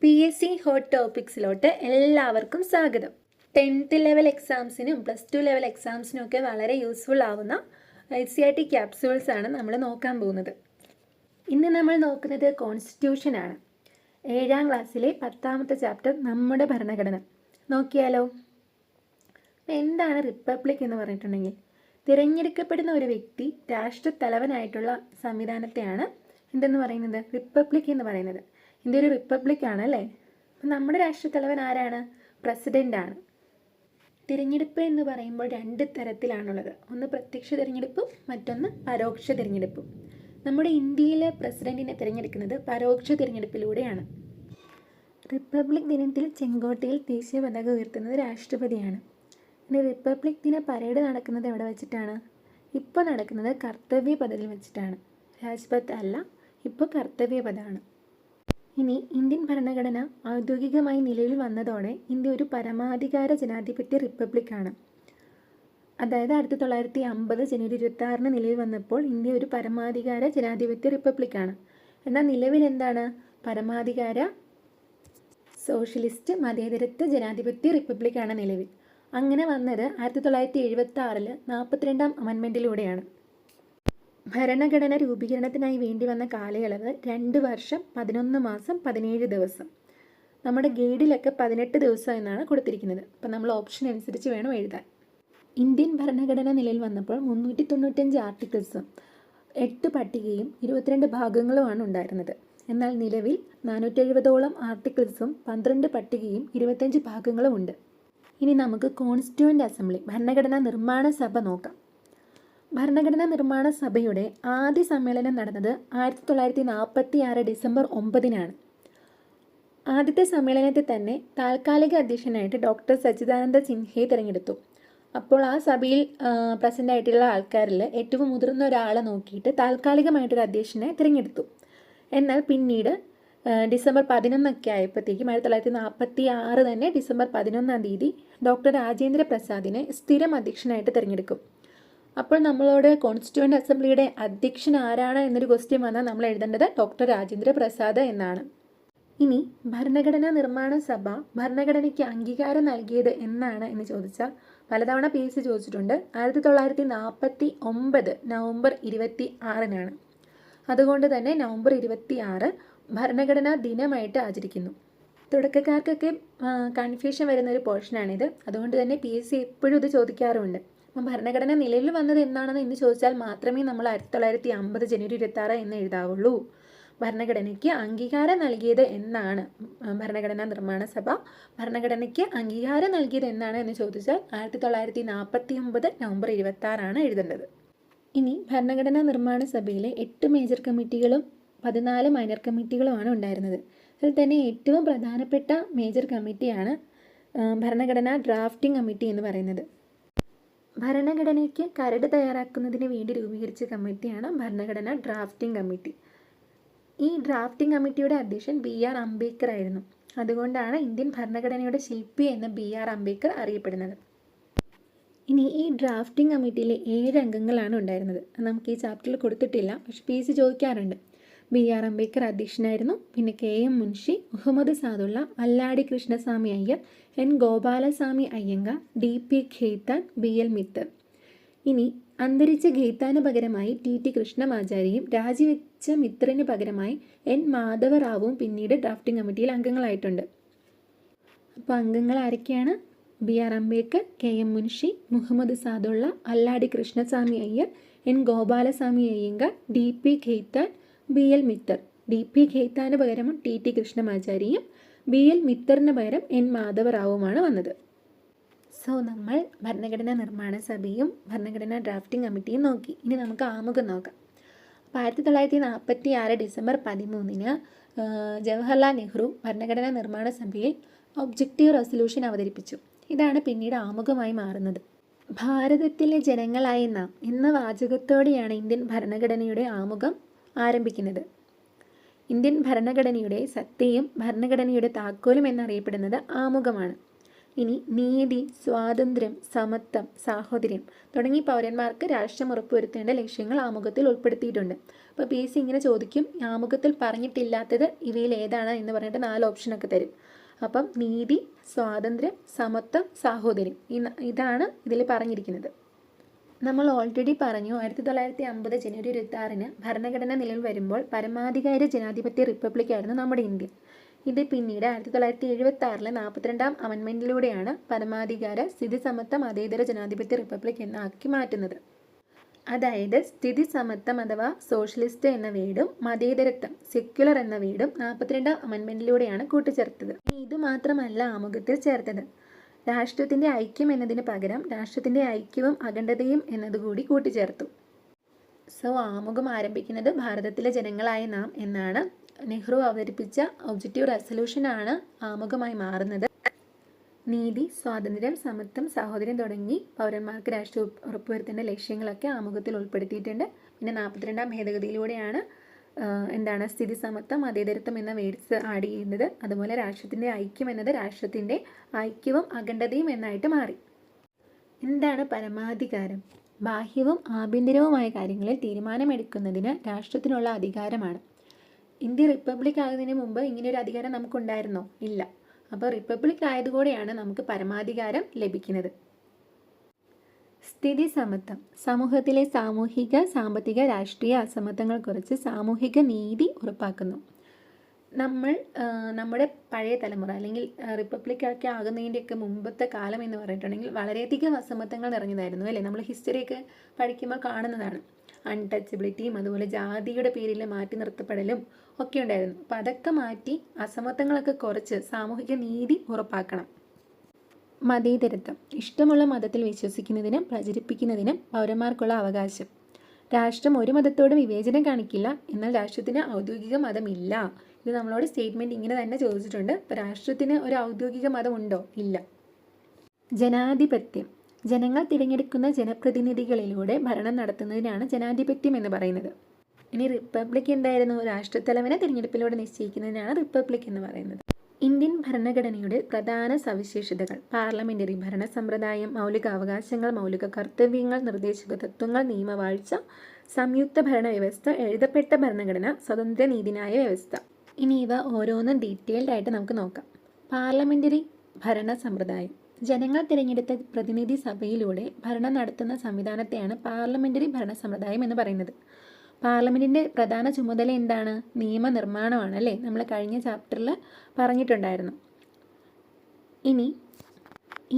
PSC hot ടോപ്പിക്സിലോട്ട് എല്ലാവർക്കും സ്വാഗതം. 10th level എക്സാംസിനും +2 level എക്സാംസിനും ഒക്കെ വളരെ യൂസ്ഫുൾ ആവുന്ന ICRT ക്യാപ്സ്യൂൾസ് ആണ് നമ്മൾ നോക്കാൻ പോകുന്നത്. ഇന്ന് നമ്മൾ നോക്കുന്നത് കോൺസ്റ്റിറ്റ്യൂഷൻ ആണ്. 7ാം ക്ലാസ്സിലെ 10ാമത്തെ ചാപ്റ്റർ നമ്മുടെ ഭരണഘടന. നോക്കിയാലോ. എന്താണ് റിപ്പബ്ലിക് എന്ന് പറഞ്ഞിട്ടുണ്ടെങ്കിൽ, തിരഞ്ഞെടുക്കപ്പെടുന്ന ഒരു വ്യക്തി രാഷ്ട്രത്തലവനായിട്ടുള്ള സംവിധാനത്തെയാണ് എന്തെന്ന് പറയുന്നത്, റിപ്പബ്ലിക് എന്ന് പറയുന്നത്. ഇന്ത്യ ഒരു റിപ്പബ്ലിക് ആണ് അല്ലേ. അപ്പം നമ്മുടെ രാഷ്ട്രത്തലവൻ ആരാണ്? പ്രസിഡൻ്റാണ്. തിരഞ്ഞെടുപ്പ് എന്ന് പറയുമ്പോൾ 2 തരത്തിലാണുള്ളത്. ഒന്ന് പ്രത്യക്ഷ തിരഞ്ഞെടുപ്പും മറ്റൊന്ന് പരോക്ഷ തിരഞ്ഞെടുപ്പും. നമ്മുടെ ഇന്ത്യയിലെ പ്രസിഡന്റിനെ തിരഞ്ഞെടുക്കുന്നത് പരോക്ഷ തിരഞ്ഞെടുപ്പിലൂടെയാണ്. റിപ്പബ്ലിക് ദിനത്തിൽ ചെങ്കോട്ടയിൽ ദേശീയ പതാക ഉയർത്തുന്നത് രാഷ്ട്രപതിയാണ്. ഇനി റിപ്പബ്ലിക് ദിന പരേഡ് നടക്കുന്നത് എവിടെ വെച്ചിട്ടാണ്? ഇപ്പോൾ നടക്കുന്നത് കർത്തവ്യപഥത്തിൽ വെച്ചിട്ടാണ്. രാജ്പഥ് അല്ല, ഇപ്പോൾ കർത്തവ്യപഥമാണ്. ഇനി ഇന്ത്യൻ ഭരണഘടന ഔദ്യോഗികമായി നിലവിൽ വന്നതോടെ ഇന്ത്യ ഒരു പരമാധികാര ജനാധിപത്യ റിപ്പബ്ലിക്കാണ്. അതായത് 1950 ജനുവരി 26 നിലവിൽ വന്നപ്പോൾ ഇന്ത്യ ഒരു പരമാധികാര ജനാധിപത്യ റിപ്പബ്ലിക്കാണ്. എന്നാൽ നിലവിൽ എന്താണ്? പരമാധികാര സോഷ്യലിസ്റ്റ് മതേതരത്വ ജനാധിപത്യ റിപ്പബ്ലിക്കാണ് നിലവിൽ. അങ്ങനെ വന്നത് 1976 42ാം അമെൻമെൻറ്റിലൂടെയാണ്. ഭരണഘടന രൂപീകരണത്തിനായി വേണ്ടി വന്ന കാലയളവ് 2 വർഷം 11 മാസം 17 ദിവസം. നമ്മുടെ ഗൈഡിലൊക്കെ 18 ദിവസം എന്നാണ് കൊടുത്തിരിക്കുന്നത്. അപ്പം നമ്മൾ ഓപ്ഷൻ അനുസരിച്ച് വേണം എഴുതാൻ. ഇന്ത്യൻ ഭരണഘടന നിലയിൽ വന്നപ്പോൾ 395 ആർട്ടിക്കിൾസും 8 പട്ടികയും 22 ഭാഗങ്ങളുമാണ് ഉണ്ടായിരുന്നത്. എന്നാൽ നിലവിൽ 470ഓളം ആർട്ടിക്കിൾസും 12 പട്ടികയും 25 ഭാഗങ്ങളും ഉണ്ട്. ഇനി നമുക്ക് കോൺസ്റ്റിറ്റ്യൂവൻ്റ് അസംബ്ലി, ഭരണഘടനാ നിർമ്മാണ സഭ നോക്കാം. ഭരണഘടനാ നിർമ്മാണ സഭയുടെ ആദ്യ സമ്മേളനം നടന്നത് 1946 ഡിസംബർ 9-നാണ്. ആദ്യത്തെ സമ്മേളനത്തിൽ തന്നെ താൽക്കാലിക അധ്യക്ഷനായിട്ട് ഡോക്ടർ സച്ചിദാനന്ദ സിൻഹയെ തിരഞ്ഞെടുത്തു. അപ്പോൾ ആ സഭയിൽ പ്രസൻ്റ് ആയിട്ടുള്ള ആൾക്കാരിൽ ഏറ്റവും മുതിർന്ന ഒരാളെ നോക്കിയിട്ട് താൽക്കാലികമായിട്ടൊരു അധ്യക്ഷനെ തിരഞ്ഞെടുത്തു. എന്നാൽ പിന്നീട് ഡിസംബർ 11 ആയപ്പോഴത്തേക്കും 1946 തന്നെ ഡിസംബർ 11-ാം തീയതി ഡോക്ടർ രാജേന്ദ്ര പ്രസാദിനെ സ്ഥിരം അധ്യക്ഷനായിട്ട് തിരഞ്ഞെടുക്കും. അപ്പോൾ നമ്മളോട് കോൺസ്റ്റിറ്റ്യൂവൻ്റ് അസംബ്ലിയുടെ അധ്യക്ഷൻ ആരാണ് എന്നൊരു ക്വസ്റ്റ്യൻ വന്നാൽ നമ്മൾ എഴുതേണ്ടത് ഡോക്ടർ രാജേന്ദ്ര പ്രസാദ് എന്നാണ്. ഇനി ഭരണഘടനാ നിർമ്മാണ സഭ ഭരണഘടനയ്ക്ക് അംഗീകാരം നൽകിയത് എന്നാണ് എന്ന് ചോദിച്ചാൽ പലതവണ PSC ചോദിച്ചിട്ടുണ്ട്. 1949 നവംബർ 26-നാണ്. അതുകൊണ്ട് തന്നെ നവംബർ 26 ഭരണഘടനാ ദിനമായിട്ട് ആചരിക്കുന്നു. തുടക്കക്കാർക്കൊക്കെ കൺഫ്യൂഷൻ വരുന്ന ഒരു പോർഷനാണിത്. അതുകൊണ്ട് തന്നെ PSC എപ്പോഴും ഇത് ചോദിക്കാറുമുണ്ട്. അപ്പം ഭരണഘടന നിലവിൽ വന്നത് എന്നാണെന്ന് എന്ന് ചോദിച്ചാൽ മാത്രമേ നമ്മൾ 1950 ജനുവരി 26 എന്ന് എഴുതാവുള്ളൂ. ഭരണഘടനയ്ക്ക് അംഗീകാരം നൽകിയത് എന്നാണ്, ഭരണഘടനാ നിർമ്മാണ സഭ ഭരണഘടനയ്ക്ക് അംഗീകാരം നൽകിയത് എന്നാണ് എന്ന് ചോദിച്ചാൽ 1949 നവംബർ 26 എഴുതേണ്ടത്. ഇനി ഭരണഘടനാ നിർമ്മാണ സഭയിലെ 8 മേജർ കമ്മിറ്റികളും 14 മൈനർ കമ്മിറ്റികളുമാണ് ഉണ്ടായിരുന്നത്. അതിൽ തന്നെ ഏറ്റവും പ്രധാനപ്പെട്ട മേജർ കമ്മിറ്റിയാണ് ഭരണഘടനാ ഡ്രാഫ്റ്റിംഗ് കമ്മിറ്റി എന്ന് പറയുന്നത്. ഭരണഘടനയ്ക്ക് കരട് തയ്യാറാക്കുന്നതിന് വേണ്ടി രൂപീകരിച്ച കമ്മിറ്റിയാണ് ഭരണഘടനാ ഡ്രാഫ്റ്റിംഗ് കമ്മിറ്റി. ഈ ഡ്രാഫ്റ്റിംഗ് കമ്മിറ്റിയുടെ അധ്യക്ഷൻ BR അംബേദ്കർ ആയിരുന്നു. അതുകൊണ്ടാണ് ഇന്ത്യൻ ഭരണഘടനയുടെ ശില്പി എന്ന് BR അംബേദ്കർ അറിയപ്പെടുന്നത്. ഇനി ഈ ഡ്രാഫ്റ്റിംഗ് കമ്മിറ്റിയിലെ 7 അംഗങ്ങളാണ് ഉണ്ടായിരുന്നത്. നമുക്ക് ഈ ചാപ്റ്ററിൽ കൊടുത്തിട്ടില്ല, പക്ഷെ PSC ചോദിക്കാറുണ്ട്. BR അംബേദ്കർ അധ്യക്ഷനായിരുന്നു. പിന്നെ KM Munshi, Muhammad Saadulla, Alladi Krishnaswamy Iyer, N Gopalaswamy Iyengar, DP Khaitan, BL Mitter. ഇനി അന്തരിച്ച ഖേത്താന് പകരമായി TT കൃഷ്ണമാചാരിയും രാജിവെച്ച മിത്രന് പകരമായി N മാധവറാവുവും പിന്നീട് ഡ്രാഫ്റ്റിംഗ് കമ്മിറ്റിയിൽ അംഗങ്ങളായിട്ടുണ്ട്. അപ്പോൾ അംഗങ്ങൾ ആരൊക്കെയാണ്? BR Ambedkar, KM Munshi, Muhammad Saadulla, Alladi Krishnaswamy Iyer, N Gopalaswamy Iyengar, DP Khaitan, BL Mitter. DP ഖേത്താന് പകരം TT കൃഷ്ണമാചാരിയും BL മിത്തറിന് പകരം N മാധവറാവുമാണ് വന്നത്. സോ നമ്മൾ ഭരണഘടനാ നിർമ്മാണ സഭയും ഭരണഘടനാ ഡ്രാഫ്റ്റിംഗ് കമ്മിറ്റിയും നോക്കി. ഇനി നമുക്ക് ആമുഖം നോക്കാം. അപ്പോൾ 1946 ഡിസംബർ 13-ന് ജവഹർലാൽ നെഹ്റു ഭരണഘടനാ നിർമ്മാണ സഭയിൽ ഒബ്ജക്റ്റീവ് റെസൊല്യൂഷൻ അവതരിപ്പിച്ചു. ഇതാണ് പിന്നീട് ആമുഖമായി മാറുന്നത്. ഭാരതത്തിലെ ജനങ്ങളായ നാം എന്ന വാചകത്തോടെയാണ് ഇന്ത്യൻ ഭരണഘടനയുടെ ആമുഖം ആരംഭിക്കുന്നത്. ഇന്ത്യൻ ഭരണഘടനയുടെ സത്തയും ഭരണഘടനയുടെ താക്കോലും എന്നറിയപ്പെടുന്നത് ആമുഖമാണ്. ഇനി നീതി, സ്വാതന്ത്ര്യം, സമത്വം, സാഹോദര്യം തുടങ്ങി പൗരന്മാർക്ക് രാഷ്ട്രം ഉറപ്പുവരുത്തേണ്ട ലക്ഷ്യങ്ങൾ ആമുഖത്തിൽ ഉൾപ്പെടുത്തിയിട്ടുണ്ട്. അപ്പോൾ PSC ഇങ്ങനെ ചോദിക്കും, ആമുഖത്തിൽ പറഞ്ഞിട്ടില്ലാത്തത് ഇവയിൽ ഏതാണ് എന്ന് പറഞ്ഞിട്ട് 4 ഓപ്ഷനൊക്കെ തരും. അപ്പം നീതി, സ്വാതന്ത്ര്യം, സമത്വം, സാഹോദര്യം ഇതാണ് ഇതിൽ പറഞ്ഞിരിക്കുന്നത്. നമ്മൾ ഓൾറെഡി പറഞ്ഞു 1950 ജനുവരി 26-ന് ഭരണഘടന നിലവിൽ വരുമ്പോൾ പരമാധികാര ജനാധിപത്യ റിപ്പബ്ലിക്കായിരുന്നു നമ്മുടെ ഇന്ത്യ. ഇത് പിന്നീട് 1976-ലെ 42-ാം അമെൻമെൻറ്റിലൂടെയാണ് പരമാധികാര സ്ഥിതി സമത്വ മതേതര ജനാധിപത്യ റിപ്പബ്ലിക് എന്നാക്കി മാറ്റുന്നത്. അതായത് സ്ഥിതി സമത്വം അഥവാ സോഷ്യലിസ്റ്റ് എന്ന വീടും മതേതരത്വം സെക്യുലർ എന്ന വീടും 42-ാം അമെൻമെൻറ്റിലൂടെയാണ് കൂട്ടിച്ചേർത്തത്. ഇത് മാത്രമല്ല ആമുഖത്തിൽ ചേർത്തത്. രാഷ്ട്രത്തിൻ്റെ ഐക്യം എന്നതിന് പകരം രാഷ്ട്രത്തിൻ്റെ ഐക്യവും അഖണ്ഡതയും എന്നതുകൂടി കൂട്ടിച്ചേർത്തു. സോ ആമുഖം ആരംഭിക്കുന്നത് ഭാരതത്തിലെ ജനങ്ങളായ നാം എന്നാണ്. നെഹ്റു അവതരിപ്പിച്ച ഒബ്ജക്റ്റീവ് റെസൊല്യൂഷനാണ് ആമുഖമായി മാറുന്നത്. നീതി, സ്വാതന്ത്ര്യം, സമത്വം, സാഹോദര്യം തുടങ്ങി പൗരന്മാർക്ക് രാഷ്ട്രം ഉറപ്പുവരുത്തേണ്ട ലക്ഷ്യങ്ങളൊക്കെ ആമുഖത്തിൽ ഉൾപ്പെടുത്തിയിട്ടുണ്ട്. പിന്നെ 42-ാം ഭേദഗതിയിലൂടെയാണ് സ്ഥിതി സമത്വം മതേതരത്വം എന്ന വേർഡ്സ് ആഡ് ചെയ്യുന്നത്. അതുപോലെ രാഷ്ട്രത്തിൻ്റെ ഐക്യം എന്നത് രാഷ്ട്രത്തിൻ്റെ ഐക്യവും അഖണ്ഡതയും എന്നായിട്ട് മാറി. എന്താണ് പരമാധികാരം? ബാഹ്യവും ആഭ്യന്തരവുമായ കാര്യങ്ങളിൽ തീരുമാനമെടുക്കുന്നതിന് രാഷ്ട്രത്തിനുള്ള അധികാരമാണ്. ഇന്ത്യ റിപ്പബ്ലിക് ആകുന്നതിന് മുമ്പ് ഇങ്ങനെയൊരു അധികാരം നമുക്കുണ്ടായിരുന്നോ? ഇല്ല. അപ്പോൾ റിപ്പബ്ലിക് ആയതുകൂടെയാണ് നമുക്ക് പരമാധികാരം ലഭിക്കുന്നത്. സ്ഥിതി സമത്വം സമൂഹത്തിലെ സാമൂഹിക, സാമ്പത്തിക, രാഷ്ട്രീയ അസമത്വങ്ങൾ കുറച്ച് സാമൂഹിക നീതി ഉറപ്പാക്കുന്നു. നമ്മുടെ പഴയ തലമുറ അല്ലെങ്കിൽ റിപ്പബ്ലിക്കൊക്കെ ആകുന്നതിൻ്റെയൊക്കെ മുമ്പത്തെ കാലം എന്ന് പറഞ്ഞിട്ടുണ്ടെങ്കിൽ വളരെയധികം അസമത്വങ്ങൾ നിറഞ്ഞതായിരുന്നു അല്ലേ? നമ്മൾ ഹിസ്റ്ററിയൊക്കെ പഠിക്കുമ്പോൾ കാണുന്നതാണ്. അൺടച്ചബിലിറ്റിയും അതുപോലെ ജാതിയുടെ പേരിൽ മാറ്റി നിർത്തപ്പെടലും ഒക്കെ ഉണ്ടായിരുന്നു. അപ്പം അതൊക്കെ മാറ്റി അസമത്വങ്ങളൊക്കെ കുറച്ച് സാമൂഹിക നീതി ഉറപ്പാക്കണം. മതേതരത്വം ഇഷ്ടമുള്ള മതത്തിൽ വിശ്വസിക്കുന്നതിനും പ്രചരിപ്പിക്കുന്നതിനും പൗരന്മാർക്കുള്ള അവകാശം. രാഷ്ട്രം ഒരു മതത്തോടും വിവേചനം കാണിക്കില്ല, എന്നാൽ രാഷ്ട്രത്തിന് ഔദ്യോഗിക മതമില്ല. ഇത് നമ്മളോട് സ്റ്റേറ്റ്മെൻറ്റ് ഇങ്ങനെ തന്നെ ചോദിച്ചിട്ടുണ്ട്. ഇപ്പോൾ രാഷ്ട്രത്തിന് ഒരു ഔദ്യോഗിക മതം ഉണ്ടോ? ഇല്ല. ജനാധിപത്യം ജനങ്ങൾ തിരഞ്ഞെടുക്കുന്ന ജനപ്രതിനിധികളിലൂടെ ഭരണം നടത്തുന്നതിനാണ് ജനാധിപത്യം എന്ന് പറയുന്നത്. ഇനി റിപ്പബ്ലിക് എന്തായിരുന്നു? രാഷ്ട്രത്തലവനെ തിരഞ്ഞെടുപ്പിലൂടെ നിശ്ചയിക്കുന്നതിനാണ് റിപ്പബ്ലിക് എന്ന് പറയുന്നത്. ഇന്ത്യൻ ഭരണഘടനയുടെ പ്രധാന സവിശേഷതകൾ: പാർലമെന്ററി ഭരണ സമ്പ്രദായം, മൗലികാവകാശങ്ങൾ, മൗലിക കർത്തവ്യങ്ങൾ, നിർദ്ദേശക തത്വങ്ങൾ, നിയമവാഴ്ച, സംയുക്ത ഭരണ വ്യവസ്ഥ, എഴുതപ്പെട്ട ഭരണഘടന, സ്വതന്ത്ര നീതിന്യായ വ്യവസ്ഥ. ഇനി ഇവ ഓരോന്നും ഡീറ്റെയിൽഡ് ആയിട്ട് നമുക്ക് നോക്കാം. പാർലമെന്ററി ഭരണ സമ്പ്രദായം ജനങ്ങൾ തിരഞ്ഞെടുത്ത പ്രതിനിധി സഭയിലൂടെ ഭരണം നടത്തുന്ന സംവിധാനത്തെയാണ് പാർലമെന്ററി ഭരണ സമ്പ്രദായം എന്ന് പറയുന്നത്. പാർലമെൻറ്റിൻ്റെ പ്രധാന ചുമതല എന്താണ്? നിയമനിർമ്മാണമാണ് അല്ലേ? നമ്മൾ കഴിഞ്ഞ ചാപ്റ്ററിൽ പറഞ്ഞിട്ടുണ്ടായിരുന്നു. ഇനി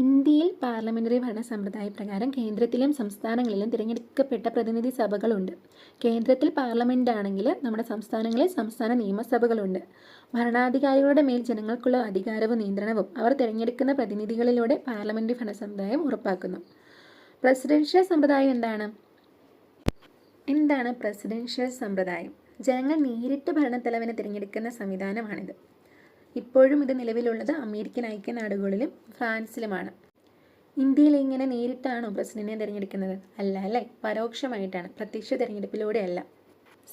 ഇന്ത്യയിൽ പാർലമെൻ്ററി ഭരണ സമ്പ്രദായ പ്രകാരം കേന്ദ്രത്തിലും സംസ്ഥാനങ്ങളിലും തിരഞ്ഞെടുക്കപ്പെട്ട പ്രതിനിധി സഭകളുണ്ട്. കേന്ദ്രത്തിൽ പാർലമെൻ്റ് ആണെങ്കിൽ നമ്മുടെ സംസ്ഥാനങ്ങളിൽ സംസ്ഥാന നിയമസഭകളുണ്ട്. ഭരണാധികാരികളുടെ മേൽ ജനങ്ങൾക്കുള്ള അധികാരവും നിയന്ത്രണവും അവർ തിരഞ്ഞെടുക്കുന്ന പ്രതിനിധികളിലൂടെ പാർലമെൻ്ററി ഭരണ സമ്പ്രദായം ഉറപ്പാക്കുന്നു. പ്രസിഡൻഷ്യൽ സമ്പ്രദായം എന്താണ് പ്രസിഡൻഷ്യൽ സമ്പ്രദായം? ജനങ്ങൾ നേരിട്ട് ഭരണത്തലവനെ തിരഞ്ഞെടുക്കുന്ന സംവിധാനമാണിത്. ഇപ്പോഴും ഇത് നിലവിലുള്ളത് അമേരിക്കൻ ഐക്യനാടുകളിലും ഫ്രാൻസിലുമാണ്. ഇന്ത്യയിൽ ഇങ്ങനെ നേരിട്ടാണോ പ്രസിഡന്റിനെ തിരഞ്ഞെടുക്കുന്നത്? അല്ല അല്ലേ, പരോക്ഷമായിട്ടാണ്, പ്രത്യക്ഷ തിരഞ്ഞെടുപ്പിലൂടെയല്ല.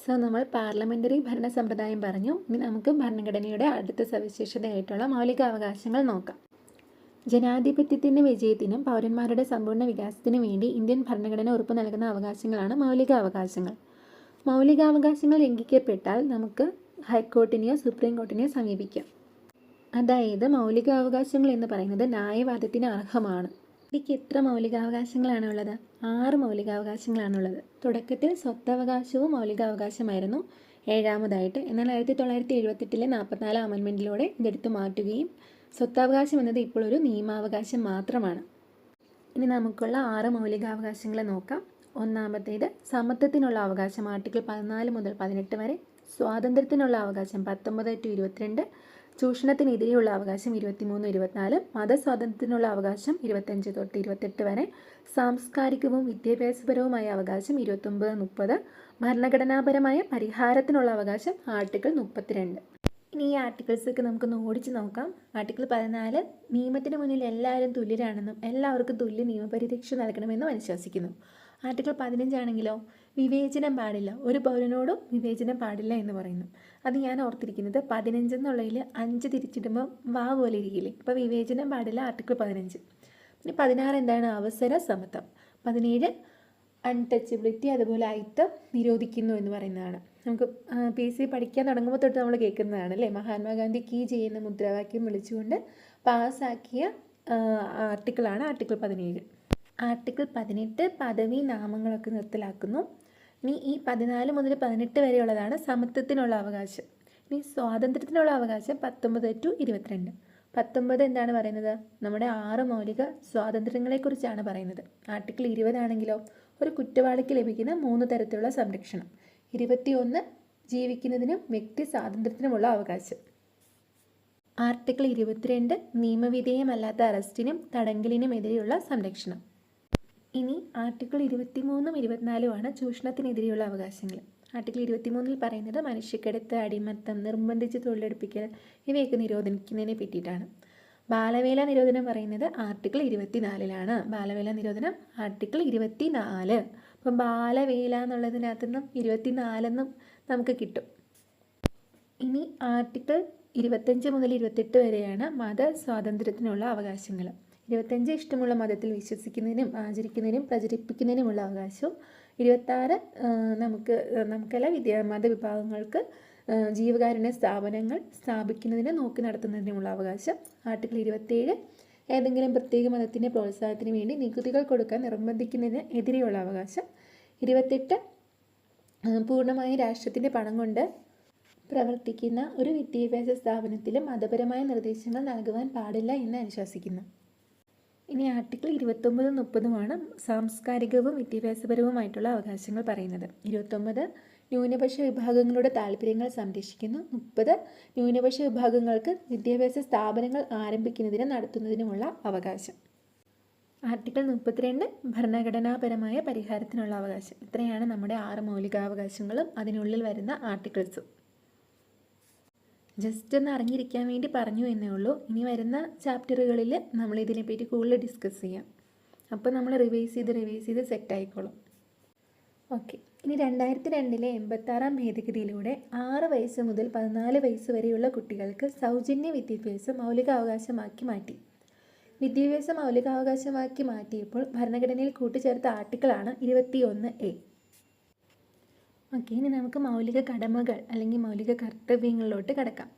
സോ നമ്മൾ പാർലമെൻ്ററി ഭരണ സമ്പ്രദായം പറഞ്ഞു. ഇനി നമുക്ക് ഭരണഘടനയുടെ അടുത്ത സവിശേഷതയായിട്ടുള്ള മൗലികാവകാശങ്ങൾ നോക്കാം. ജനാധിപത്യത്തിൻ്റെ വിജയത്തിനും പൗരന്മാരുടെ സമ്പൂർണ്ണ വികാസത്തിനും വേണ്ടി ഇന്ത്യൻ ഭരണഘടന ഉറപ്പു നൽകുന്ന അവകാശങ്ങളാണ് മൗലികാവകാശങ്ങൾ. മൗലികാവകാശങ്ങൾ ലംഘിക്കപ്പെട്ടാൽ നമുക്ക് ഹൈക്കോർട്ടിനെയോ സുപ്രീം കോടതിനെയോ സമീപിക്കാം. അതായത് മൗലികാവകാശങ്ങൾ എന്ന് പറയുന്നത് ന്യായവാദത്തിന് അർഹമാണ്. ഇന്ത്യക്ക് എത്ര മൗലികാവകാശങ്ങളാണുള്ളത്? 6 മൗലികാവകാശങ്ങളാണുള്ളത്. തുടക്കത്തിൽ സ്വത്തവകാശവും മൗലികാവകാശമായിരുന്നു 7ാമതായിട്ട്. എന്നാൽ 1978-ലെ 44 അമെൻമെൻറ്റിലൂടെ ഇതെടുത്തു മാറ്റുകയും സ്വത്തവകാശം എന്നത് ഇപ്പോൾ ഒരു നിയമാവകാശം മാത്രമാണ്. ഇനി നമുക്കുള്ള 6 മൗലികാവകാശങ്ങളെ നോക്കാം. ഒന്നാമത്തേത് സമത്വത്തിനുള്ള അവകാശം, ആർട്ടിക്കിൾ 14 മുതൽ 18 വരെ. സ്വാതന്ത്ര്യത്തിനുള്ള അവകാശം 19 to 22. ചൂഷണത്തിനെതിരെയുള്ള അവകാശം 23, 24. മതസ്വാതന്ത്ര്യത്തിനുള്ള അവകാശം 25 തൊട്ട് 28 വരെ. സാംസ്കാരികവും വിദ്യാഭ്യാസപരവുമായ അവകാശം 29, 30. ഭരണഘടനാപരമായ പരിഹാരത്തിനുള്ള അവകാശം ആർട്ടിക്കിൾ 32. ഇനി ഈ ആർട്ടിക്കിൾസൊക്കെ നമുക്കൊന്ന് ഓടിച്ച് നോക്കാം. ആർട്ടിക്കിൾ 14 നിയമത്തിന് മുന്നിൽ എല്ലാവരും തുല്യരാണെന്നും എല്ലാവർക്കും തുല്യ നിയമപരിരക്ഷ നൽകണമെന്നും അനുശാസിക്കുന്നു. ആർട്ടിക്കിൾ 15 ആണെങ്കിലോ വിവേചനം പാടില്ല, ഒരു പൗരനോടും വിവേചനം പാടില്ല എന്ന് പറയുന്നു. അത് ഞാൻ ഓർത്തിരിക്കുന്നത് 15 എന്നുള്ളതിൽ 5 തിരിച്ചിടുമ്പോൾ വാ പോലെ ഇരിക്കില്ലേ, അപ്പോൾ വിവേചനം പാടില്ല ആർട്ടിക്കിൾ 15. പിന്നെ 16 എന്താണ്? അവസര സമത്വം. 17 അൺടച്ചബിലിറ്റി, അതുപോലെ അയിത്തം നിരോധിക്കുന്നു എന്ന് പറയുന്നതാണ്. നമുക്ക് PSC പഠിക്കാൻ തുടങ്ങുമ്പോൾ തൊട്ട് നമ്മൾ കേൾക്കുന്നതാണ് അല്ലേ, മഹാത്മാഗാന്ധി കീ ചെയ്യുന്ന മുദ്രാവാക്യം വിളിച്ചുകൊണ്ട് പാസ്സാക്കിയ ആർട്ടിക്കിളാണ് ആർട്ടിക്കിൾ 17. ആർട്ടിക്കിൾ 18 പദവി നാമങ്ങളൊക്കെ നിർത്തലാക്കുന്നു. ഇനി ഈ 14 മുതൽ 18 വരെയുള്ളതാണ് സമത്വത്തിനുള്ള അവകാശം. ഇനി സ്വാതന്ത്ര്യത്തിനുള്ള അവകാശം 19 to 22. 19 എന്താണ് പറയുന്നത്? നമ്മുടെ 6 മൗലിക സ്വാതന്ത്ര്യങ്ങളെക്കുറിച്ചാണ് പറയുന്നത്. ആർട്ടിക്കിൾ 20 ആണെങ്കിലോ ഒരു കുറ്റവാളിക്ക് ലഭിക്കുന്ന 3 തരത്തിലുള്ള സംരക്ഷണം. 21 ജീവിക്കുന്നതിനും വ്യക്തി സ്വാതന്ത്ര്യത്തിനുമുള്ള അവകാശം. ആർട്ടിക്കിൾ 22 നിയമവിധേയമല്ലാത്ത അറസ്റ്റിനും തടങ്കലിനുമെതിരെയുള്ള സംരക്ഷണം. ഇനി ആർട്ടിക്കിൾ 23ഉം 24ഉമാണ് ചൂഷണത്തിനെതിരെയുള്ള അവകാശങ്ങൾ. ആർട്ടിക്കിൾ 23 പറയുന്നത് മനുഷ്യക്കടത്ത്, അടിമത്തം, നിർബന്ധിച്ച് തൊഴിലെടുപ്പിക്കൽ ഇവയൊക്കെ നിരോധിക്കുന്നതിനെ പറ്റിയിട്ടാണ്. ബാലവേല നിരോധനം പറയുന്നത് ആർട്ടിക്കിൾ 24ലാണ്. ബാലവേല നിരോധനം ആർട്ടിക്കിൾ 24. അപ്പം ബാലവേല എന്നുള്ളതിനകത്തുനിന്നും 24 നമുക്ക് കിട്ടും. ഇനി ആർട്ടിക്കിൾ 25 മുതൽ 28 വരെയാണ് മത സ്വാതന്ത്ര്യത്തിനുള്ള അവകാശങ്ങൾ. 25 ഇഷ്ടമുള്ള മതത്തിൽ വിശ്വസിക്കുന്നതിനും ആചരിക്കുന്നതിനും പ്രചരിപ്പിക്കുന്നതിനുമുള്ള അവകാശവും. 26 നമുക്കല്ല മതവിഭാഗങ്ങൾക്ക് ജീവകാരുണ്യ സ്ഥാപനങ്ങൾ സ്ഥാപിക്കുന്നതിന് നോക്കി നടത്തുന്നതിനുമുള്ള അവകാശം. ആർട്ടിക്കിൾ 27 ഏതെങ്കിലും പ്രത്യേക മതത്തിൻ്റെ പ്രോത്സാഹനത്തിന് വേണ്ടി നികുതികൾ കൊടുക്കാൻ നിർബന്ധിക്കുന്നതിന് എതിരെയുള്ള അവകാശം. 28 പൂർണ്ണമായി രാഷ്ട്രത്തിൻ്റെ പണം കൊണ്ട് പ്രവർത്തിക്കുന്ന ഒരു വിദ്യാഭ്യാസ സ്ഥാപനത്തിലും മതപരമായ നിർദ്ദേശങ്ങൾ നൽകുവാൻ പാടില്ല എന്ന് അനുശാസിക്കുന്നു. ഇനി ആർട്ടിക്കിൾ 29ഉം 30ഉമാണ് സാംസ്കാരികവും വിദ്യാഭ്യാസപരവുമായിട്ടുള്ള അവകാശങ്ങൾ പറയുന്നത്. 29 ന്യൂനപക്ഷ വിഭാഗങ്ങളുടെ താല്പര്യങ്ങൾ സംരക്ഷിക്കുന്നു. 30 ന്യൂനപക്ഷ വിഭാഗങ്ങൾക്ക് വിദ്യാഭ്യാസ സ്ഥാപനങ്ങൾ ആരംഭിക്കുന്നതിനും നടത്തുന്നതിനുമുള്ള അവകാശം. ആർട്ടിക്കിൾ 32 ഭരണഘടനാപരമായ പരിഹാരത്തിനുള്ള അവകാശം. ഇത്രയാണ് നമ്മുടെ 6 മൗലികാവകാശങ്ങളും അതിനുള്ളിൽ വരുന്ന ആർട്ടിക്കിൾസും. ജസ്റ്റ് ഒന്ന് അറിഞ്ഞിരിക്കാൻ വേണ്ടി പറഞ്ഞു എന്നേ ഉള്ളൂ. ഇനി വരുന്ന ചാപ്റ്ററുകളിൽ നമ്മൾ ഇതിനെപ്പറ്റി കൂടുതൽ ഡിസ്കസ് ചെയ്യാം. അപ്പോൾ നമ്മൾ റിവൈസ് ചെയ്ത് സെറ്റ് ആയിക്കോളും. ഓക്കെ, ഇനി 2002 86-ാം ഭേദഗതിയിലൂടെ 6 വയസ്സ് മുതൽ 14 വയസ്സ് വരെയുള്ള കുട്ടികൾക്ക് സൗജന്യ വിദ്യാഭ്യാസം മൗലികാവകാശമാക്കി മാറ്റി. വിദ്യാഭ്യാസം മൗലികാവകാശമാക്കി മാറ്റിയപ്പോൾ ഭരണഘടനയിൽ കൂട്ടിച്ചേർത്ത ആർട്ടിക്കിളാണ് 21A. ഓക്കെ, ഇനി നമുക്ക് മൗലിക കടമകൾ അല്ലെങ്കിൽ മൗലിക കർത്തവ്യങ്ങളിലോട്ട് കടക്കാം.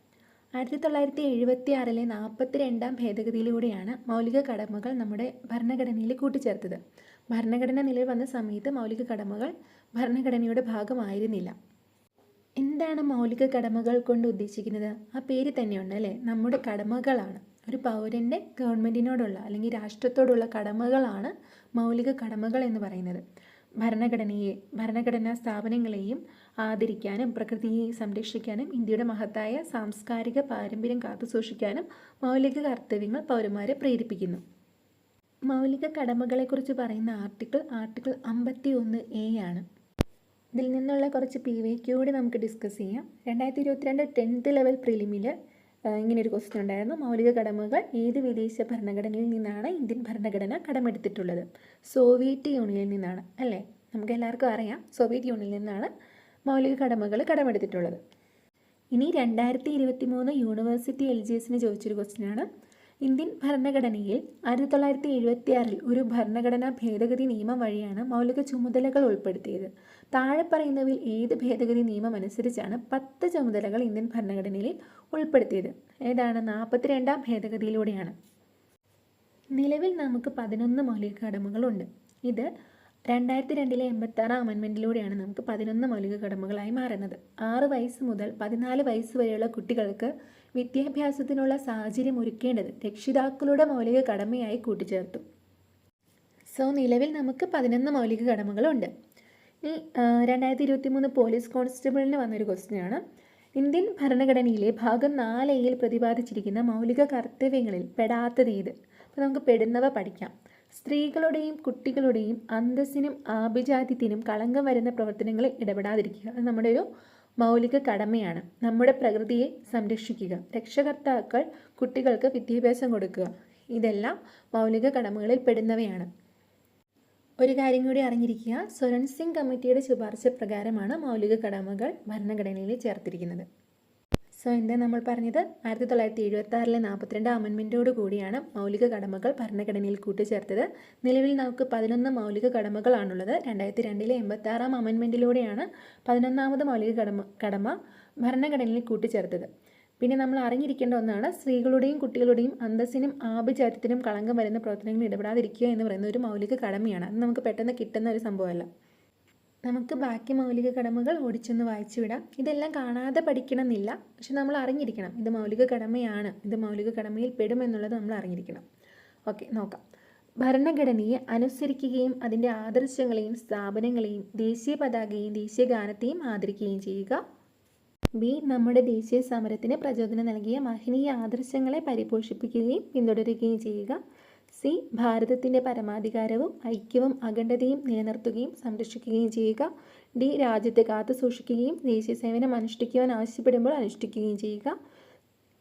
1976 42-ാം ഭേദഗതിയിലൂടെയാണ് മൗലിക കടമകൾ നമ്മുടെ ഭരണഘടനയിൽ കൂട്ടിച്ചേർത്തത്. ഭരണഘടന നിലവിൽ വന്ന സമയത്ത് മൗലിക കടമകൾ ഭരണഘടനയുടെ ഭാഗമായിരുന്നില്ല. എന്താണ് മൗലിക കടമകൾ കൊണ്ട് ഉദ്ദേശിക്കുന്നത്? ആ പേര് തന്നെയുണ്ട് അല്ലേ, നമ്മുടെ കടമകളാണ്. ഒരു പൗരൻ്റെ ഗവൺമെൻറ്റിനോടുള്ള അല്ലെങ്കിൽ രാഷ്ട്രത്തോടുള്ള കടമകളാണ് മൗലിക കടമകൾ എന്ന് പറയുന്നത്. ഭരണഘടനാ സ്ഥാപനങ്ങളെയും ആദരിക്കാനും പ്രകൃതിയെ സംരക്ഷിക്കാനും ഇന്ത്യയുടെ മഹത്തായ സാംസ്കാരിക പാരമ്പര്യം കാത്തുസൂക്ഷിക്കാനും മൗലിക കർത്തവ്യങ്ങൾ പൗരന്മാരെ പ്രേരിപ്പിക്കുന്നു. മൗലിക കടമകളെക്കുറിച്ച് പറയുന്ന ആർട്ടിക്കിൾ 51A ആണ്. ഇതിൽ നിന്നുള്ള കുറച്ച് PYQ കൂടി നമുക്ക് ഡിസ്കസ് ചെയ്യാം. 2022 10th ലെവൽ പ്രിലിമിൽ ഇങ്ങനെയൊരു ക്വസ്റ്റ്യൻ ഉണ്ടായിരുന്നു. മൗലിക കടമകൾ ഏത് വിദേശ ഭരണഘടനയിൽ നിന്നാണ് ഇന്ത്യൻ ഭരണഘടന കടമെടുത്തിട്ടുള്ളത്? സോവിയറ്റ് യൂണിയനിൽ നിന്നാണ് അല്ലേ? നമുക്ക് എല്ലാവർക്കും അറിയാം, സോവിയറ്റ് യൂണിയനിൽ നിന്നാണ് മൗലിക കടമകൾ കടമെടുത്തിട്ടുള്ളത്. ഇനി 2023 യൂണിവേഴ്സിറ്റി LGSന് ചോദിച്ചൊരു ക്വസ്റ്റ്യനാണ്. ഇന്ത്യൻ ഭരണഘടനയിൽ 1976 ഒരു ഭരണഘടനാ ഭേദഗതി നിയമം വഴിയാണ് മൗലിക ചുമതലകൾ ഉൾപ്പെടുത്തിയത്. താഴെ പറയുന്നവയിൽ ഏത് ഭേദഗതി നിയമം അനുസരിച്ചാണ് 10 ചുമതലകൾ ഇന്ത്യൻ ഭരണഘടനയിൽ ഉൾപ്പെടുത്തിയത്? ഏതാണ്? 42-ാം ഭേദഗതിയിലൂടെയാണ്. നിലവിൽ നമുക്ക് 11 മൗലിക കടമകളുണ്ട്. ഇത് 2002 86-ാം അമെൻമെൻറ്റിലൂടെയാണ് നമുക്ക് 11 മൗലിക കടമകളായി മാറുന്നത്. 6 വയസ്സ് മുതൽ 14 വയസ്സ് വരെയുള്ള കുട്ടികൾക്ക് വിദ്യാഭ്യാസത്തിനുള്ള സാഹചര്യം ഒരുക്കേണ്ടത് രക്ഷിതാക്കളുടെ മൗലിക കടമയായി കൂട്ടിച്ചേർത്തു. സോ നിലവിൽ നമുക്ക് 11 മൗലിക കടമകളുണ്ട്. ഇനി 2023 പോലീസ് കോൺസ്റ്റബിളിന് വന്നൊരു ക്വസ്റ്റ്യനാണ്. ഇന്ത്യൻ ഭരണഘടനയിലെ ഭാഗം 4A പ്രതിപാദിച്ചിരിക്കുന്ന മൗലിക കർത്തവ്യങ്ങളിൽ പെടാത്തത് ഏത്? അപ്പോൾ നമുക്ക് പെടുന്നവ പഠിക്കാം. സ്ത്രീകളുടെയും കുട്ടികളുടെയും അന്തസ്സിനും ആഭിജാത്യത്തിനും കളങ്കം വരുന്ന പ്രവർത്തനങ്ങളിൽ ഇടപെടാതിരിക്കുക. അത് നമ്മുടെ ഒരു മൗലിക കടമയാണ്. നമ്മുടെ പ്രകൃതിയെ സംരക്ഷിക്കുക, രക്ഷകർത്താക്കൾ കുട്ടികൾക്ക് വിദ്യാഭ്യാസം കൊടുക്കുക, ഇതെല്ലാം മൗലിക കടമകളിൽ പെടുന്നവയാണ്. ഒരു കാര്യം കൂടി അറിഞ്ഞിരിക്കുക, സ്വരൺ സിംഗ് കമ്മിറ്റിയുടെ ശുപാർശ പ്രകാരമാണ് മൗലിക കടമകൾ ഭരണഘടനയിൽ ചേർത്തിരിക്കുന്നത്. സോ എന്താ നമ്മൾ പറഞ്ഞത്, 1976 42 അമെൻമെൻറ്റോട് കൂടിയാണ് മൗലിക കടമകൾ ഭരണഘടനയിൽ കൂട്ടിച്ചേർത്തത്. നിലവിൽ നമുക്ക് 11 മൗലിക കടമകളാണുള്ളത്. 2002 86 അമെൻമെൻറ്റിലൂടെയാണ് 11ാമത് മൗലിക കടമ ഭരണഘടനയിൽ കൂട്ടിച്ചേർത്തത്. പിന്നെ നമ്മൾ അറിഞ്ഞിരിക്കേണ്ട ഒന്നാണ്, സ്ത്രീകളുടെയും കുട്ടികളുടെയും അന്തസ്സിനും ആഭിജാത്യത്തിനും കളങ്കം വരുന്ന പ്രവർത്തനങ്ങളിൽ ഇടപെടാതിരിക്കുക എന്ന് പറയുന്ന ഒരു മൗലിക കടമയാണ്. അത് നമുക്ക് പെട്ടെന്ന് കിട്ടുന്ന ഒരു സംഭവമല്ല. നമുക്ക് ബാക്കി മൗലിക കടമകൾ ഓടിച്ചൊന്ന് വായിച്ചു വിടാം. ഇതെല്ലാം കാണാതെ പഠിക്കണം എന്നില്ല, പക്ഷെ നമ്മൾ അറിഞ്ഞിരിക്കണം ഇത് മൗലിക കടമയാണ്, ഇത് മൗലിക കടമയിൽ പെടുമെന്നുള്ളത് നമ്മൾ അറിഞ്ഞിരിക്കണം. ഓക്കെ, നോക്കാം. ഭരണഘടനയെ അനുസരിക്കുകയും അതിൻ്റെ ആദർശങ്ങളെയും സ്ഥാപനങ്ങളെയും ദേശീയ പതാകയെയും ദേശീയ ഗാനത്തെയും ആദരിക്കുകയും ചെയ്യുക. ബി. നമ്മുടെ ദേശീയ സമരത്തിന് പ്രചോദനം നൽകിയ മഹനീയ ആദർശങ്ങളെ പരിപോഷിപ്പിക്കുകയും പിന്തുടരുകയും ചെയ്യുക. സി. ഭാരതത്തിൻ്റെ പരമാധികാരവും ഐക്യവും അഖണ്ഡതയും നിലനിർത്തുകയും സംരക്ഷിക്കുകയും ചെയ്യുക. ഡി. രാജ്യത്തെ കാത്തു സൂക്ഷിക്കുകയും ദേശീയ സേവനം അനുഷ്ഠിക്കുവാൻ ആവശ്യപ്പെടുമ്പോൾ അനുഷ്ഠിക്കുകയും ചെയ്യുക.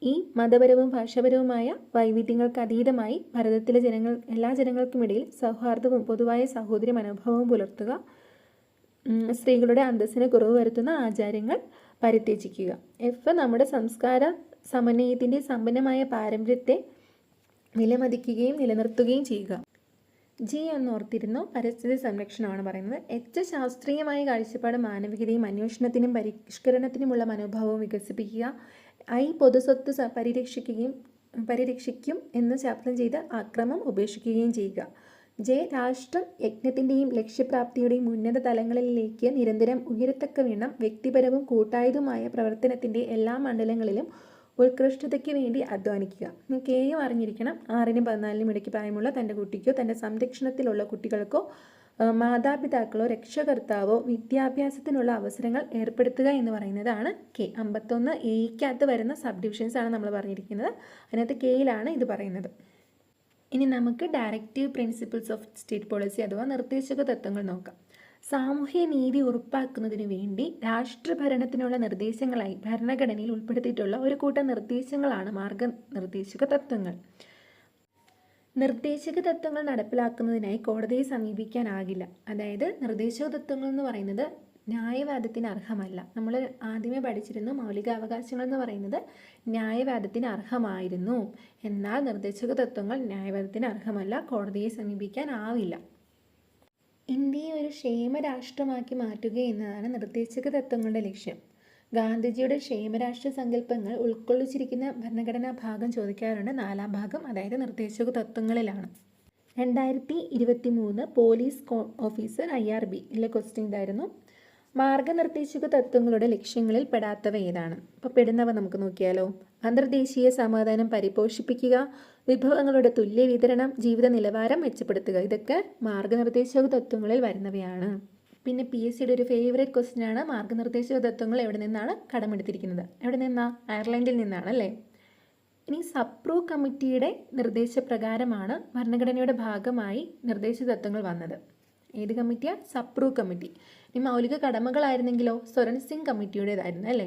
ഈ. മതപരവും ഭാഷാപരവുമായ വൈവിധ്യങ്ങൾക്ക് അതീതമായി ഭാരതത്തിലെ എല്ലാ ജനങ്ങൾക്കുമിടയിൽ സൗഹാർദ്ദവും പൊതുവായ സഹോദര മനോഭാവവും പുലർത്തുക. സ്ത്രീകളുടെ അന്തസ്സിന് കുറവ് വരുത്തുന്ന ആചാരങ്ങൾ പരിത്യജിക്കുക. എഫ്. നമ്മുടെ സംസ്കാര സമന്വയത്തിൻ്റെ സമ്പന്നമായ പാരമ്പര്യത്തെ വിലമതിക്കുകയും നിലനിർത്തുകയും ചെയ്യുക. ജി ഒന്ന് ഓർത്തിരുന്നു, പരിസ്ഥിതി സംരക്ഷണമാണ് പറയുന്നത്. എച്ച്. ശാസ്ത്രീയമായ കാഴ്ചപ്പാട് മാനവികതയും അന്വേഷണത്തിനും പരിഷ്കരണത്തിനുമുള്ള മനോഭാവവും വികസിപ്പിക്കുക. ഐ. പൊതുസ്വത്ത് പരിരക്ഷിക്കും എന്ന് ശപഥം ചെയ്ത് അക്രമം ഉപേക്ഷിക്കുകയും ചെയ്യുക. ജെ. രാഷ്ട്രം യജ്ഞത്തിൻ്റെയും ലക്ഷ്യപ്രാപ്തിയുടെയും ഉന്നത തലങ്ങളിലേക്ക് നിരന്തരം ഉയരത്തക്കവണ്ണം വ്യക്തിപരവും കൂട്ടായതുമായ പ്രവർത്തനത്തിൻ്റെ എല്ലാ മണ്ഡലങ്ങളിലും ഉത്കൃഷ്ടതയ്ക്ക് വേണ്ടി അധ്വാനിക്കുക. കെയും അറിഞ്ഞിരിക്കണം. 6-നും 14-നും ഇടയ്ക്ക് പ്രായമുള്ള തൻ്റെ കുട്ടിക്കോ തൻ്റെ സംരക്ഷണത്തിലുള്ള കുട്ടികൾക്കോ മാതാപിതാക്കളോ രക്ഷകർത്താവോ വിദ്യാഭ്യാസത്തിനുള്ള അവസരങ്ങൾ ഏർപ്പെടുത്തുക എന്ന് പറയുന്നതാണ് കെ. 51 എയ്ക്കകത്ത് വരുന്ന സബ് ഡിവിഷൻസ് ആണ് നമ്മൾ പറഞ്ഞിരിക്കുന്നത്. അതിനകത്ത് കെയിലാണ് ഇത് പറയുന്നത്. ഇനി നമുക്ക് directive principles of state policy അഥവാ നിർദ്ദേശക തത്വങ്ങൾ നോക്കാം. സാമൂഹ്യ നീതി ഉറപ്പാക്കുന്നതിന് വേണ്ടി രാഷ്ട്രഭരണത്തിനുള്ള നിർദ്ദേശങ്ങളായി ഭരണഘടനയിൽ ഉൾപ്പെടുത്തിയിട്ടുള്ള ഒരു കൂട്ടം നിർദ്ദേശങ്ങളാണ് മാർഗനിർദ്ദേശക തത്വങ്ങൾ. നിർദ്ദേശക തത്വങ്ങൾ നടപ്പിലാക്കുന്നതിനായി കോടതിയെ സമീപിക്കാനാകില്ല. അതായത് നിർദ്ദേശക തത്വങ്ങൾ എന്ന് പറയുന്നത് ന്യായവാദത്തിന് അർഹമല്ല. നമ്മൾ ആദ്യമേ പഠിച്ചിരുന്നു മൗലികാവകാശങ്ങൾ എന്ന് പറയുന്നത് ന്യായവാദത്തിന് അർഹമായിരുന്നു. എന്നാൽ നിർദ്ദേശക തത്വങ്ങൾ ന്യായവാദത്തിന് അർഹമല്ല, കോടതിയെ സമീപിക്കാനാവില്ല. ഇന്ത്യയെ ഒരു ക്ഷേമരാഷ്ട്രമാക്കി മാറ്റുക എന്നതാണ് നിർദ്ദേശക തത്വങ്ങളുടെ ലക്ഷ്യം. ഗാന്ധിജിയുടെ ക്ഷേമരാഷ്ട്ര സങ്കല്പങ്ങൾ ഉൾക്കൊള്ളിച്ചിരിക്കുന്ന ഭരണഘടനാ ഭാഗം ചോദിക്കാറുണ്ട്. 4ാം ഭാഗം, അതായത് നിർദ്ദേശക തത്വങ്ങളിലാണ്. 2023 പോലീസ് ഓഫീസർ IRB ക്വസ്റ്റ്യൻ ഇതായിരുന്നു. മാർഗനിർദ്ദേശക തത്വങ്ങളുടെ ലക്ഷ്യങ്ങളിൽ പെടാത്തവ ഏതാണ്? അപ്പോൾ പെടുന്നവ നമുക്ക് നോക്കിയാലോ. അന്തർദേശീയ സമാധാനം പരിപോഷിപ്പിക്കുക, വിഭവങ്ങളുടെ തുല്യ വിതരണം, ജീവിത നിലവാരം മെച്ചപ്പെടുത്തുക. ഇതൊക്കെ മാർഗനിർദ്ദേശക തത്വങ്ങളിൽ വരുന്നവയാണ്. പിന്നെ PSCയുടെ ഒരു ഫേവറേറ്റ് ക്വസ്റ്റ്യൻ ആണ് മാർഗനിർദ്ദേശക തത്വങ്ങൾ എവിടെ നിന്നാണ് കടമെടുത്തിരിക്കുന്നത്? എവിടെ നിന്നാണ്? അയർലൻഡിൽ നിന്നാണ് അല്ലേ. ഇനി സപ്രൂ കമ്മിറ്റിയുടെ നിർദ്ദേശപ്രകാരമാണ് ഭരണഘടനയുടെ ഭാഗമായി നിർദ്ദേശ തത്വങ്ങൾ വന്നത്. ഏത് കമ്മിറ്റിയാണ്? സപ്രൂ കമ്മിറ്റി. ഇനി മൗലിക കടമകളായിരുന്നെങ്കിലോ സ്വരൺ സിംഗ് കമ്മിറ്റിയുടേതായിരുന്നു അല്ലേ.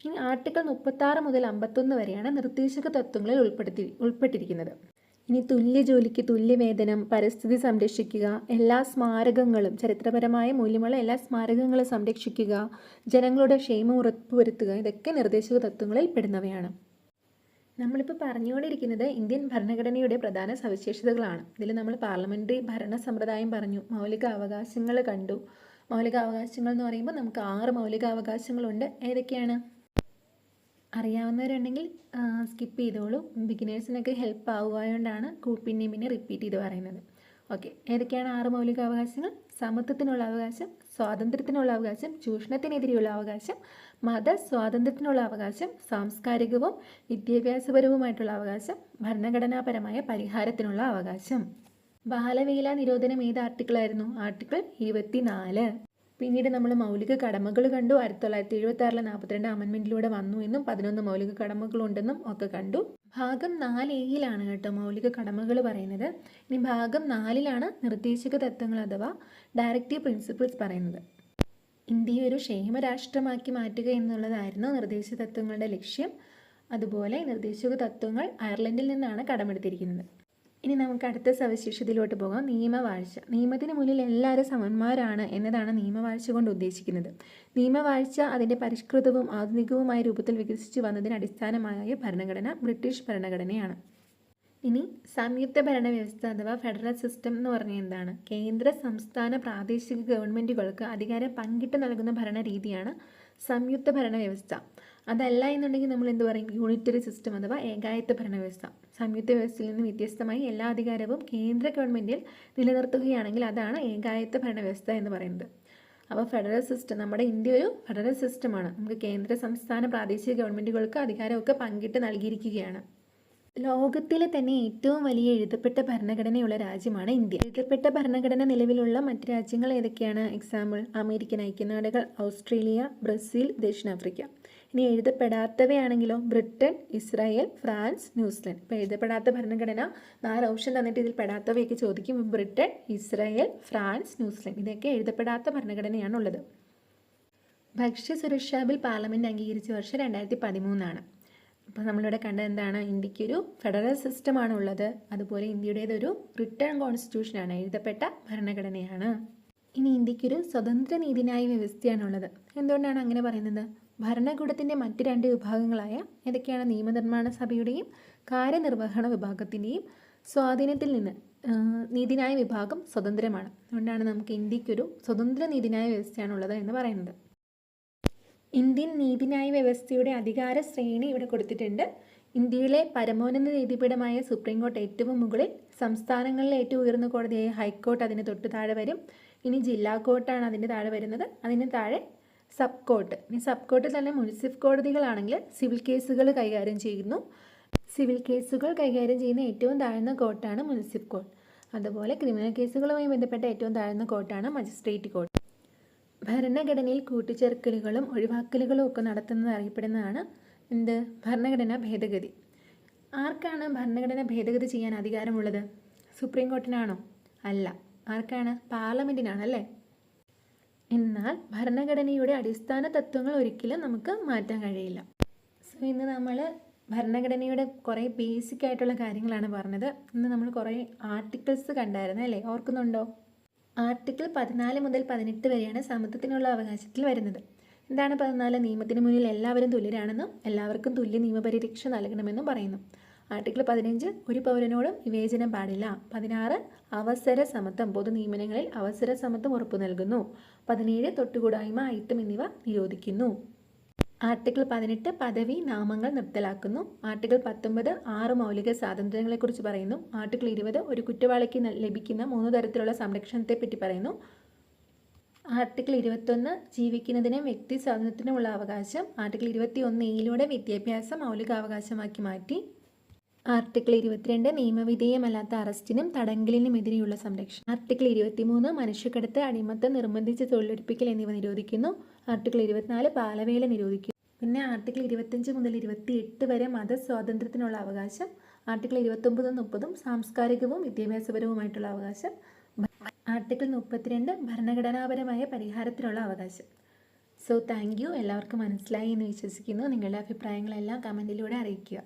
ഇനി ആർട്ടിക്കിൾ 36 മുതൽ 51 വരെയാണ് നിർദ്ദേശക തത്വങ്ങളിൽ ഉൾപ്പെട്ടിരിക്കുന്നത്. ഇനി തുല്യ ജോലിക്ക് തുല്യവേതനം, പരിസ്ഥിതി സംരക്ഷിക്കുക, എല്ലാ സ്മാരകങ്ങളും ചരിത്രപരമായ മൂല്യമുള്ള എല്ലാ സ്മാരകങ്ങളും സംരക്ഷിക്കുക, ജനങ്ങളുടെ ക്ഷേമം ഉറപ്പുവരുത്തുക, ഇതൊക്കെ നിർദ്ദേശക തത്വങ്ങളിൽ പെടുന്നവയാണ്. നമ്മളിപ്പോൾ പറഞ്ഞുകൊണ്ടിരിക്കുന്നത് ഇന്ത്യൻ ഭരണഘടനയുടെ പ്രധാന സവിശേഷതകളാണ്. ഇതിൽ നമ്മൾ പാർലമെൻ്ററി ഭരണ സമ്പ്രദായം പറഞ്ഞു, മൗലിക അവകാശങ്ങൾ കണ്ടു. മൗലിക അവകാശങ്ങൾ എന്ന് പറയുമ്പോൾ നമുക്ക് 6 മൗലിക അവകാശങ്ങളുണ്ട്. ഏതൊക്കെയാണ്? അറിയാവുന്നവരുണ്ടെങ്കിൽ സ്കിപ്പ് ചെയ്തോളൂ. ബിഗിനേഴ്സിനൊക്കെ ഹെൽപ്പ് ആവുകയായതുകൊണ്ടാണ് പിന്നെ റിപ്പീറ്റ് ചെയ്ത് പറയുന്നത്. ഓക്കെ, ഏതൊക്കെയാണ് 6 മൗലിക അവകാശങ്ങൾ? സമത്വത്തിനുള്ള അവകാശം, സ്വാതന്ത്ര്യത്തിനുള്ള അവകാശം, ചൂഷണത്തിനെതിരെയുള്ള അവകാശം, മത സ്വാതന്ത്ര്യത്തിനുള്ള അവകാശം, സാംസ്കാരികവും വിദ്യാഭ്യാസപരവുമായിട്ടുള്ള അവകാശം, ഭരണഘടനാപരമായ പരിഹാരത്തിനുള്ള അവകാശം. ബാലവേല നിരോധനം ഏത് ആർട്ടിക്കിളായിരുന്നു? ആർട്ടിക്കിൾ 24. പിന്നീട് നമ്മൾ മൗലിക കടമകൾ കണ്ടു. 1976 42 അമെൻമെൻറ്റിലൂടെ വന്നു എന്നും 11 മൗലിക കടമകളുണ്ടെന്നും ഒക്കെ കണ്ടു. ഭാഗം 4A കേട്ടോ മൗലിക കടമകൾ പറയുന്നത്. ഇനി ഭാഗം 4 നിർദ്ദേശക തത്വങ്ങൾ അഥവാ ഡയറക്റ്റീവ് പ്രിൻസിപ്പിൾസ് പറയുന്നത്. ഇന്ത്യയെ ഒരു ക്ഷേമരാഷ്ട്രമാക്കി മാറ്റുക എന്നുള്ളതായിരുന്നു നിർദ്ദേശ തത്വങ്ങളുടെ ലക്ഷ്യം. അതുപോലെ നിർദ്ദേശക തത്വങ്ങൾ അയർലൻഡിൽ നിന്നാണ് കടമെടുത്തിരിക്കുന്നത്. ഇനി നമുക്ക് അടുത്ത സവിശേഷതയിലോട്ട് പോകാം. നിയമവാഴ്ച. നിയമത്തിന് മുന്നിൽ എല്ലാവരും സമന്മാരാണ് എന്നതാണ് നിയമവാഴ്ച കൊണ്ട് ഉദ്ദേശിക്കുന്നത്. നിയമവാഴ്ച അതിൻ്റെ പരിഷ്കൃതവും ആധുനികവുമായ രൂപത്തിൽ വികസിച്ചു വന്നതിന് അടിസ്ഥാനമായ ഭരണഘടന ബ്രിട്ടീഷ് ഭരണഘടനയാണ്. ഇനി സംയുക്ത ഭരണ വ്യവസ്ഥ അഥവാ ഫെഡറൽ സിസ്റ്റം എന്ന് പറഞ്ഞാൽ എന്താണ്? കേന്ദ്ര, സംസ്ഥാന, പ്രാദേശിക ഗവൺമെൻറ്റുകൾക്ക് അധികാരം പങ്കിട്ട് നൽകുന്ന ഭരണരീതിയാണ് സംയുക്ത ഭരണ വ്യവസ്ഥ. അതല്ല എന്നുണ്ടെങ്കിൽ നമ്മൾ എന്ത് പറയും? യൂണിറ്ററി സിസ്റ്റം അഥവാ ഏകായത്ത ഭരണവ്യവസ്ഥ. സംയുക്ത വ്യവസ്ഥയിൽ നിന്ന് വ്യത്യസ്തമായി എല്ലാ അധികാരവും കേന്ദ്ര ഗവൺമെൻറ്റിൽ നിലനിർത്തുകയാണെങ്കിൽ അതാണ് ഏകായത്ത ഭരണവ്യവസ്ഥ എന്ന് പറയുന്നത്. അപ്പോൾ ഫെഡറൽ സിസ്റ്റം, നമ്മുടെ ഇന്ത്യ ഒരു ഫെഡറൽ സിസ്റ്റമാണ്. നമുക്ക് കേന്ദ്ര, സംസ്ഥാന, പ്രാദേശിക ഗവൺമെൻറ്റുകൾക്ക് അധികാരമൊക്കെ പങ്കിട്ട് നൽകിയിരിക്കുകയാണ്. ലോകത്തിലെ തന്നെ ഏറ്റവും വലിയ എഴുതപ്പെട്ട ഭരണഘടനയുള്ള രാജ്യമാണ് ഇന്ത്യ. എഴുതപ്പെട്ട ഭരണഘടന നിലവിലുള്ള മറ്റ് രാജ്യങ്ങൾ ഏതൊക്കെയാണ്? എക്സാമ്പിൾ: അമേരിക്കൻ ഐക്യനാടുകൾ, ഓസ്ട്രേലിയ, ബ്രസീൽ, ദക്ഷിണാഫ്രിക്ക. ഇനി എഴുതപ്പെടാത്തവയാണെങ്കിലോ? Britain, Israel, France, New Zealand. ഇപ്പോൾ എഴുതപ്പെടാത്ത ഭരണഘടന 4 ഓപ്ഷൻ തന്നിട്ട് ഇതിൽ പെടാത്തവയൊക്കെ ചോദിക്കും. Britain, Israel, France, New Zealand. ഇതൊക്കെ എഴുതപ്പെടാത്ത ഭരണഘടനയാണുള്ളത്. ഭക്ഷ്യസുരക്ഷാ ബിൽ പാർലമെൻറ്റ് അംഗീകരിച്ച വർഷം 2013 അപ്പോൾ നമ്മളിവിടെ കണ്ടത് എന്താണ്? ഇന്ത്യക്കൊരു ഫെഡറൽ സിസ്റ്റമാണ് ഉള്ളത്. അതുപോലെ ഇന്ത്യയുടേതൊരു റിട്ടേൺ കോൺസ്റ്റിറ്റ്യൂഷനാണ്, എഴുതപ്പെട്ട ഭരണഘടനയാണ്. ഇനി ഇന്ത്യക്കൊരു സ്വതന്ത്ര നീതിന്യായ വ്യവസ്ഥയാണുള്ളത്. എന്തുകൊണ്ടാണ് അങ്ങനെ പറയുന്നത്? ഭരണകൂടത്തിൻ്റെ മറ്റ് 2 വിഭാഗങ്ങളായ ഏതൊക്കെയാണ്? നിയമനിർമ്മാണ സഭയുടെയും കാര്യനിർവഹണ വിഭാഗത്തിൻ്റെയും സ്വാധീനത്തിൽ നിന്ന് നീതിന്യായ വിഭാഗം സ്വതന്ത്രമാണ്. അതുകൊണ്ടാണ് നമുക്ക് ഇന്ത്യക്കൊരു സ്വതന്ത്ര നീതിന്യായ വ്യവസ്ഥയാണുള്ളത് എന്ന് പറയുന്നത്. ഇന്ത്യൻ നീതിന്യായ വ്യവസ്ഥയുടെ അധികാര ശ്രേണി ഇവിടെ കൊടുത്തിട്ടുണ്ട്. ഇന്ത്യയിലെ പരമോന്നത നീതിപീഠമായ സുപ്രീം കോർട്ട് ഏറ്റവും മുകളിൽ, സംസ്ഥാനങ്ങളിലെ ഏറ്റവും ഉയർന്ന കോടതിയായ ഹൈക്കോർട്ട് അതിന് തൊട്ട് താഴെ വരും. ഇനി ജില്ലാ കോർട്ടാണ് അതിൻ്റെ താഴെ വരുന്നത്. അതിന് താഴെ സബ് കോർട്ട്. ഇനി സബ് കോർട്ടിൽ തന്നെ മുനിസിപ്പൽ കോടതികളാണെങ്കിൽ സിവിൽ കേസുകൾ കൈകാര്യം ചെയ്യുന്നു. സിവിൽ കേസുകൾ കൈകാര്യം ചെയ്യുന്ന ഏറ്റവും താഴ്ന്ന കോർട്ടാണ് മുനിസിപ്പൽ കോർട്ട്. അതുപോലെ ക്രിമിനൽ കേസുകളുമായി ബന്ധപ്പെട്ട ഏറ്റവും താഴ്ന്ന കോർട്ടാണ് മജിസ്ട്രേറ്റ് കോർട്ട്. ഭരണഘടനയിൽ കൂട്ടിച്ചേർക്കലുകളും ഒഴിവാക്കലുകളും ഒക്കെ നടത്തുന്നത് അറിയപ്പെടുന്നതാണ് എന്ത്? ഭരണഘടനാ ഭേദഗതി. ആർക്കാണ് ഭരണഘടന ഭേദഗതി ചെയ്യാൻ അധികാരമുള്ളത്? സുപ്രീം കോർട്ടിനാണോ? അല്ല. ആർക്കാണ്? പാർലമെൻറ്റിനാണ് അല്ലേ? എന്നാൽ ഭരണഘടനയുടെ അടിസ്ഥാന തത്വങ്ങൾ ഒരിക്കലും നമുക്ക് മാറ്റാൻ കഴിയില്ല. സോ ഇന്ന് നമ്മൾ ഭരണഘടനയുടെ കുറേ ബേസിക് ആയിട്ടുള്ള കാര്യങ്ങളാണ് പറഞ്ഞത്. ഇന്ന് നമ്മൾ കുറേ ആർട്ടിക്കിൾസ് കണ്ടായിരുന്നു അല്ലേ? ഓർക്കുന്നുണ്ടോ? ആർട്ടിക്കിൾ 14 മുതൽ 18 വരെയാണ് സമത്വത്തിനുള്ള അവകാശത്തിൽ വരുന്നത്. എന്താണ് 14? നിയമത്തിന് മുന്നിൽ എല്ലാവരും തുല്യരാണെന്നും എല്ലാവർക്കും തുല്യ നിയമപരിരക്ഷ നൽകണമെന്നും പറയുന്നു. ആർട്ടിക്കിൾ 15 ഒരു പൗരനോടും വിവേചനം പാടില്ല. 16 അവസര സമത്വം, പൊതു നിയമനങ്ങളിൽ അവസര സമത്വം ഉറപ്പു നൽകുന്നു. 17 തൊട്ടുകൂടായ്മ, അയിത്തം എന്നിവ നിരോധിക്കുന്നു. ആർട്ടിക്കിൾ 18 പദവി നാമങ്ങൾ നിർത്തലാക്കുന്നു. ആർട്ടിക്കിൾ 19 6 മൗലിക സ്വാതന്ത്ര്യങ്ങളെക്കുറിച്ച് പറയുന്നു. ആർട്ടിക്കിൾ 20 ഒരു കുറ്റവാളിക്ക് ലഭിക്കുന്ന 3 തരത്തിലുള്ള സംരക്ഷണത്തെപ്പറ്റി പറയുന്നു. ആർട്ടിക്കിൾ 21 ജീവിക്കുന്നതിനും വ്യക്തി സ്വാതന്ത്ര്യത്തിനുമുള്ള അവകാശം. ആർട്ടിക്കിൾ 21(a)യിലൂടെ വിദ്യാഭ്യാസം മൗലികാവകാശമാക്കി മാറ്റി. ആർട്ടിക്കിൾ 22 നിയമവിധേയമല്ലാത്ത അറസ്റ്റിനും തടങ്കലിനുമെതിരെയുള്ള സംരക്ഷണം. ആർട്ടിക്കിൾ 23 മനുഷ്യക്കടത്ത്, അടിമത്തം, നിർബന്ധിച്ച് തൊഴിലെടുപ്പിക്കൽ എന്നിവ നിരോധിക്കുന്നു. ആർട്ടിക്കിൾ 24 ബാലവേല നിരോധിക്കുന്നു. പിന്നെ ആർട്ടിക്കിൾ 25 മുതൽ 28 വരെ മതസ്വാതന്ത്ര്യത്തിനുള്ള അവകാശം. ആർട്ടിക്കിൾ 29 30 സാംസ്കാരികവും വിദ്യാഭ്യാസപരവുമായിട്ടുള്ള അവകാശം. ആർട്ടിക്കിൾ 32 ഭരണഘടനാപരമായ പരിഹാരത്തിനുള്ള അവകാശം. So thank you. എല്ലാവർക്കും മനസ്സിലായി എന്ന് വിശ്വസിക്കുന്നു. നിങ്ങളുടെ അഭിപ്രായങ്ങളെല്ലാം കമൻറ്റിലൂടെ അറിയിക്കുക.